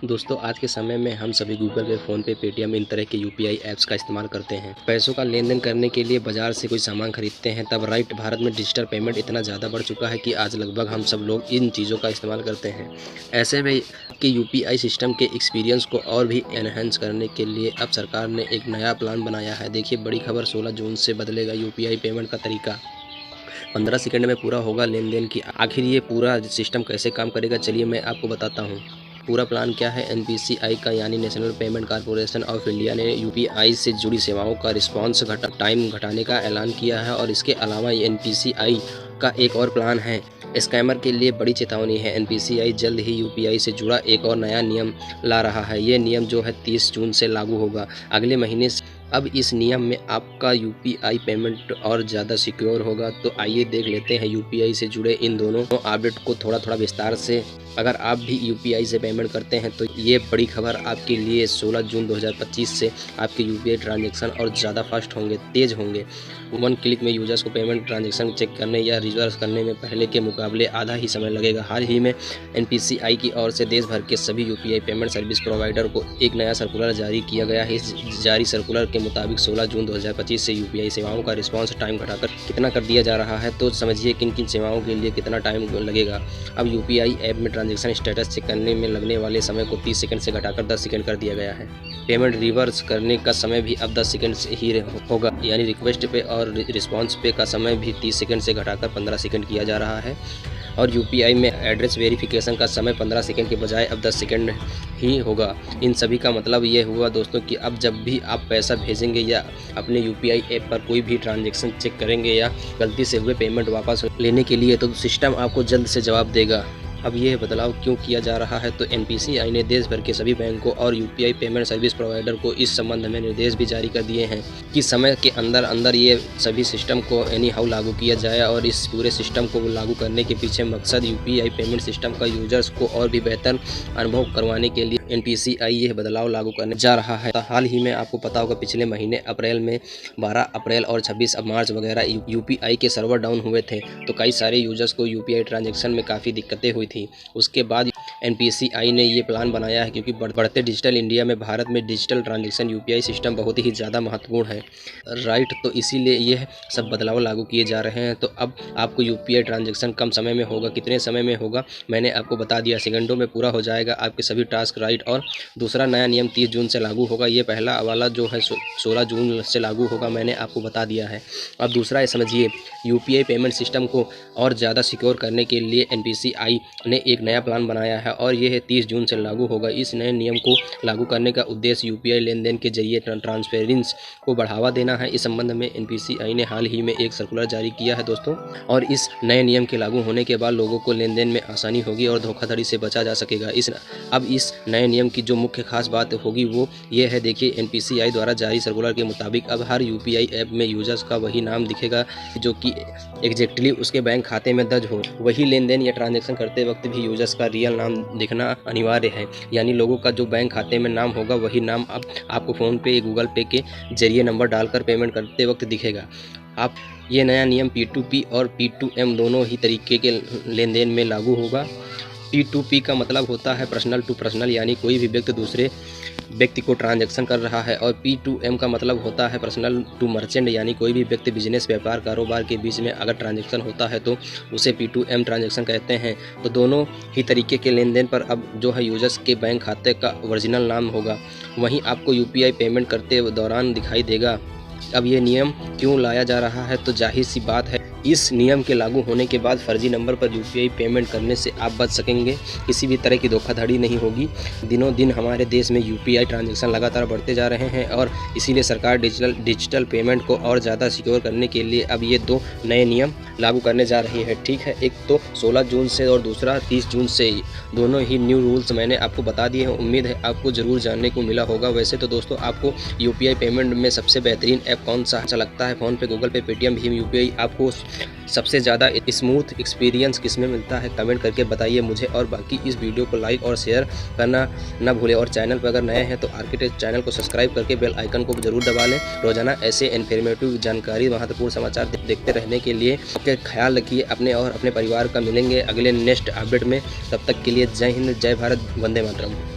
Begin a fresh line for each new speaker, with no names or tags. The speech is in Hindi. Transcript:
दोस्तों आज के समय में हम सभी गूगल पे, फ़ोन पे, पेटीएम इन तरह के यूपीआई ऐप्स का इस्तेमाल करते हैं। पैसों का लेन-देन करने के लिए बाज़ार से कोई सामान खरीदते हैं तब भारत में डिजिटल पेमेंट इतना ज़्यादा बढ़ चुका है कि आज लगभग हम सब लोग इन चीज़ों का इस्तेमाल करते हैं। ऐसे में कि यूपीआई सिस्टम के एक्सपीरियंस को और भी एनहांस करने के लिए अब सरकार ने एक नया प्लान बनाया है। देखिए बड़ी खबर 16 जून से बदलेगा यूपीआई पेमेंट का तरीका। 15 सेकंड में पूरा होगा लेन-देन की। आखिर ये पूरा सिस्टम कैसे काम करेगा चलिए मैं आपको बताता हूँ। पूरा प्लान क्या है। एनपीसीआई का यानी national payment corporation of India ने यूपीआई से जुड़ी सेवाओं का रिस्पॉन्स टाइम घटाने का ऐलान किया है और इसके अलावा एनपीसीआई का एक और प्लान है। स्कैमर के लिए बड़ी चेतावनी है। एनपीसीआई जल्द ही यूपीआई से जुड़ा एक और नया नियम ला रहा है। ये नियम जो है 30 जून से लागू होगा, अगले महीने से। अब इस नियम में आपका यूपीआई पेमेंट और ज़्यादा सिक्योर होगा। तो आइए देख लेते हैं यूपीआई से जुड़े इन दोनों अपडेट को थोड़ा विस्तार से। अगर आप भी यूपीआई से पेमेंट करते हैं तो ये बड़ी खबर आपके लिए। 16 जून 2025 से आपके यूपीआई ट्रांजैक्शन और ज़्यादा फास्ट होंगे, तेज़ होंगे। 1 क्लिक में यूजर्स को पेमेंट ट्रांजैक्शन चेक करने या रिवर्स करने में पहले के मुकाबले आधा ही समय लगेगा। हाल ही में एनपीसीआई की ओर से देश भर के सभी यूपीआई पेमेंट सर्विस प्रोवाइडर को एक नया सर्कुलर जारी किया गया है। इस जारी सर्कुलर के मुताबिक 16 जून 2025 से यूपीआई सेवाओं का रिस्पॉन्स टाइम घटाकर कितना कर दिया जा रहा है। तो समझिए किन किन सेवाओं के लिए कितना टाइम लगेगा। अब यूपीआई ऐप में ट्रांजैक्शन स्टेटस चेक करने में लगने वाले समय को 30 सेकंड से घटाकर 10 सेकंड कर दिया गया है। पेमेंट रिवर्स करने का समय भी अब 10 सेकंड से ही होगा, यानी रिक्वेस्ट पे और रिस्पॉन्स पे का समय भी 30 सेकंड से घटाकर 15 सेकंड किया जा रहा है। और यूपीआई में एड्रेस वेरिफिकेशन का समय 15 सेकंड के बजाय अब 10 सेकंड ही होगा। इन सभी का मतलब ये हुआ दोस्तों कि अब जब भी आप पैसा भेजेंगे या अपने यूपीआई ऐप पर कोई भी ट्रांजैक्शन चेक करेंगे या गलती से हुए पेमेंट वापस लेने के लिए, तो सिस्टम आपको जल्द से जवाब देगा। अब यह बदलाव क्यों किया जा रहा है, तो एनपीसीआई ने देश भर के सभी बैंकों और यूपीआई पेमेंट सर्विस प्रोवाइडर को इस संबंध में निर्देश भी जारी कर दिए हैं कि समय के अंदर ये सभी सिस्टम को एनी हाउ लागू किया जाए। और इस पूरे सिस्टम को लागू करने के पीछे मकसद यूपीआई पेमेंट सिस्टम का यूजर्स को और भी बेहतर अनुभव करवाने के लिए एनपीसीआई यह बदलाव लागू करने जा रहा है। हाल ही में आपको पता होगा पिछले महीने अप्रैल में 12 अप्रैल और 26 मार्च वगैरह यूपीआई के सर्वर डाउन हुए थे, तो कई सारे यूजर्स को यूपीआई ट्रांजैक्शन में काफ़ी दिक्कतें हुई थी। उसके बाद एनपीसीआई ने ये प्लान बनाया है क्योंकि बढ़ते डिजिटल इंडिया में भारत में डिजिटल ट्रांजैक्शन यूपीआई सिस्टम बहुत ही ज़्यादा महत्वपूर्ण है, राइट। तो इसीलिए यह सब बदलाव लागू किए जा रहे हैं। तो अब आपको यूपीआई ट्रांजैक्शन कम समय में होगा। कितने समय में होगा मैंने आपको बता दिया, सेकंडों में पूरा हो जाएगा आपके सभी टास्क, राइट। और दूसरा नया नियम 30 जून से लागू होगा। ये पहला वाला जो है 16 जून से लागू होगा, मैंने आपको बता दिया है। अब दूसरा ये समझिए, यूपीआई पेमेंट सिस्टम को और ज़्यादा सिक्योर करने के लिए एनपीसीआई ने एक नया प्लान बनाया है और यह 30 जून से लागू होगा। इस नए नियम को लागू करने का उद्देश्य यूपीआई लेनदेन के जरिए ट्रांसपेरेंसी को बढ़ावा देना है। इस संबंध में एनपीसीआई ने हाल ही में एक सर्कुलर जारी किया है दोस्तों। और इस नए नियम के लागू होने के बाद लोगों को लेनदेन में आसानी होगी और धोखाधड़ी से बचा जा सकेगा। अब इस नए नियम की जो मुख्य खास बात होगी वो ये है, देखिए एनपीसीआई द्वारा जारी सर्कुलर के मुताबिक अब हर यूपीआई ऐप में यूजर्स का वही नाम दिखेगा जो कि एग्जैक्टली उसके बैंक खाते में दर्ज हो। वही लेनदेन या ट्रांजैक्शन करते वक्त भी यूजर्स का रियल नाम दिखना अनिवार्य है, यानी लोगों का जो बैंक खाते में नाम होगा वही नाम अब आपको फ़ोन पे, गूगल पे के जरिए नंबर डालकर पेमेंट करते वक्त दिखेगा। आप ये नया नियम P2P और P2M दोनों ही तरीके के लेनदेन में लागू होगा। P2P का मतलब होता है पर्सनल टू पर्सनल, यानी कोई भी व्यक्ति दूसरे व्यक्ति को ट्रांजैक्शन कर रहा है। और P2M का मतलब होता है पर्सनल टू मर्चेंट, यानी कोई भी व्यक्ति बिजनेस, व्यापार, कारोबार के बीच में अगर ट्रांजैक्शन होता है तो उसे P2M ट्रांजैक्शन कहते हैं। तो दोनों ही तरीके के लेनदेन पर अब जो है यूजर्स के बैंक खाते का ओरिजिनल नाम होगा, वहीं आपको यूपीआई पेमेंट करते दौरान दिखाई देगा। अब ये नियम क्यों लाया जा रहा है, तो जाहिर सी बात है इस नियम के लागू होने के बाद फर्जी नंबर पर यूपीआई पेमेंट करने से आप बच सकेंगे। किसी भी तरह की धोखाधड़ी नहीं होगी। दिनों दिन हमारे देश में यूपीआई ट्रांजैक्शन लगातार बढ़ते जा रहे हैं और इसीलिए सरकार डिजिटल पेमेंट को और ज़्यादा सिक्योर करने के लिए अब ये 2 नए नियम लागू करने जा रही है, ठीक है। एक तो 16 जून से और दूसरा 30 जून से। दोनों ही न्यू रूल्स मैंने आपको बता दिए हैं। उम्मीद है आपको ज़रूर जानने को मिला होगा। वैसे तो दोस्तों आपको यूपीआई पेमेंट में सबसे बेहतरीन ऐप कौन सा अच्छा लगता है? फ़ोन पे, गूगल पे, पेटीएम, भीम यूपीआई आपको सबसे ज़्यादा स्मूथ एक्सपीरियंस किसमें मिलता है? कमेंट करके बताइए मुझे। और बाकी इस वीडियो को लाइक और शेयर करना ना भूलें। और चैनल पर अगर नए हैं तो आर्किटेक्ट चैनल को सब्सक्राइब करके बेल आइकन को जरूर दबा लें। रोजाना ऐसे इन्फॉर्मेटिव जानकारी, महत्वपूर्ण समाचार देखते रहने के लिए आपके ख्याल रखिए अपने और अपने परिवार का। मिलेंगे अगले नेक्स्ट अपडेट में, तब तक के लिए जय हिंद, जय भारत, वंदे मातरम।